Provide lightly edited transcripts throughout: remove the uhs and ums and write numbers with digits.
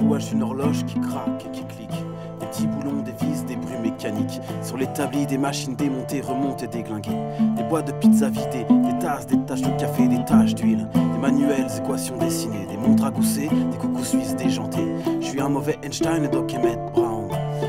rouages d'une horloge qui craque et qui clique. Des petits boulons, des vis, des bruits mécaniques. Sur l'établi, des machines démontées, remontées, déglinguées. Des boîtes de pizza vidées, des tasses, des taches de café, des taches d'huile. Des manuels, équations dessinées, des montres à gousser, des coucous suisses déjantés. Je suis un mauvais Einstein et Doc Emmett Brown.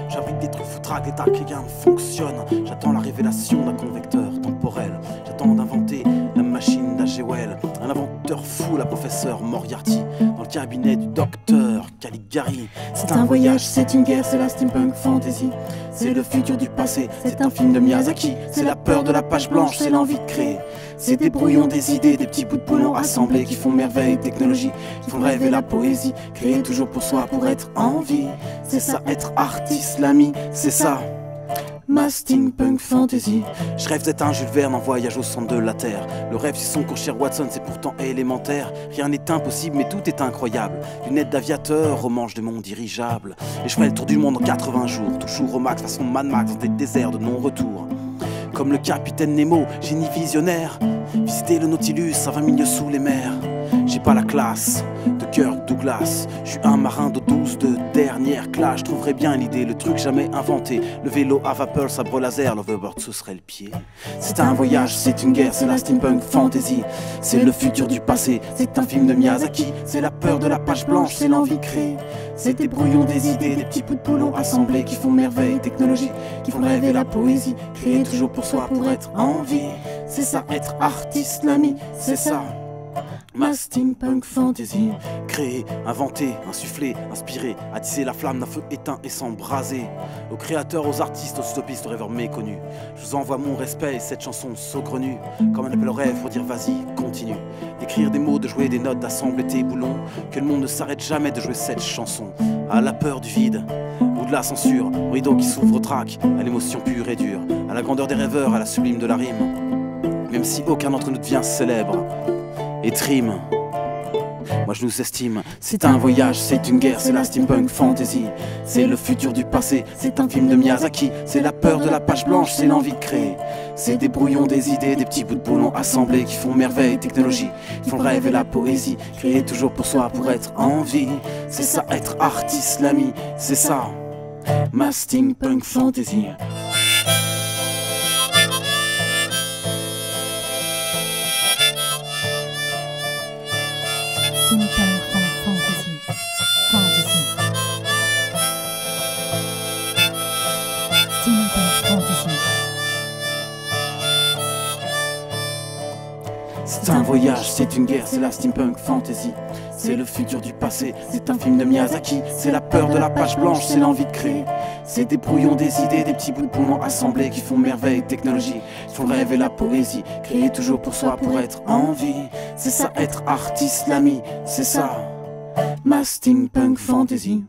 J'abrite des trucs foutraques, les tacs, les gains fonctionnent. J'attends la révélation d'un convecteur temporel. J'attends d'inventer la machine d'Agewell. Un inventeur fou, la professeure Moriarty. Dans le cabinet du docteur Caligari. C'est un voyage, c'est une guerre, c'est la steampunk fantasy. C'est le futur du passé, c'est un film de Miyazaki. C'est la peur de la page blanche, c'est l'envie de créer. C'est des brouillons, des idées, des petits bouts de boulons assemblés qui font merveille, technologie, qui font rêver la poésie. Créer toujours pour soi, pour être en vie. C'est ça, être artiste, l'ami, c'est ça. Ma steampunk fantasy. Je rêve d'être un Jules Verne en voyage au centre de la Terre. Le rêve si son cours cher Watson, c'est pourtant élémentaire. Rien n'est impossible mais tout est incroyable. Lunettes d'aviateur, au manche de mon dirigeable. Et je ferai le tour du monde en 80 jours. Toujours au max, façon Mad Max dans des déserts de non-retour. Comme le capitaine Nemo, génie visionnaire. Visiter le Nautilus à 20 milieux sous les mers. J'ai pas la classe de Kirk Douglas. Je suis un marin d'eau douce de dernière classe. Je trouverais bien l'idée, le truc jamais inventé. Le vélo à vapeur, le sabre laser, l'overboard ce serait le pied. C'est un voyage, c'est une guerre, c'est la steampunk fantasy. C'est le futur du passé, c'est un film de Miyazaki. C'est la peur de la page blanche, c'est l'envie de créer. C'est des brouillons, des idées, des petits bouts de boulons assemblés qui font merveille, technologie, qui font rêver la poésie. Créer toujours pour soi, pour être en vie. C'est ça, être artiste, l'ami, c'est ça. Ma steampunk fantasy. Créer, inventer, insuffler, inspirer, attiser la flamme d'un feu éteint et s'embraser. Aux créateurs, aux artistes, aux utopistes, aux rêveurs méconnus. Je vous envoie mon respect et cette chanson saugrenue. Comme un appel au rêve pour dire vas-y, continue. D'écrire des mots, de jouer des notes, d'assembler tes boulons. Que le monde ne s'arrête jamais de jouer cette chanson. À la peur du vide ou de la censure, au rideau qui s'ouvre au trac, à l'émotion pure et dure, à la grandeur des rêveurs, à la sublime de la rime. Même si aucun d'entre nous devient célèbre et trime, moi je nous estime. C'est un voyage, c'est une guerre, c'est la steampunk fantasy. C'est le futur du passé, c'est un film de Miyazaki. C'est la peur de la page blanche, c'est l'envie de créer. C'est des brouillons, des idées, des petits bouts de boulons assemblés qui font merveille, technologie, qui font le rêve et la poésie. Créer toujours pour soi, pour être en vie. C'est ça, être artiste, l'ami, c'est ça. Ma steampunk fantasy. Steampunk fantasy. Fantasy. Steampunk fantasy. C'est un voyage, c'est une guerre, c'est la steampunk fantasy. C'est le futur du passé, c'est un film de Miyazaki. C'est la peur de la page blanche, c'est l'envie de créer. C'est des brouillons, des idées, des petits bouts de boulons assemblés qui font merveille, technologie, qui font rêver la poésie. Créer toujours pour soi, pour être en vie. C'est ça, être artiste, l'ami, c'est ça. Ma steampunk fantasy.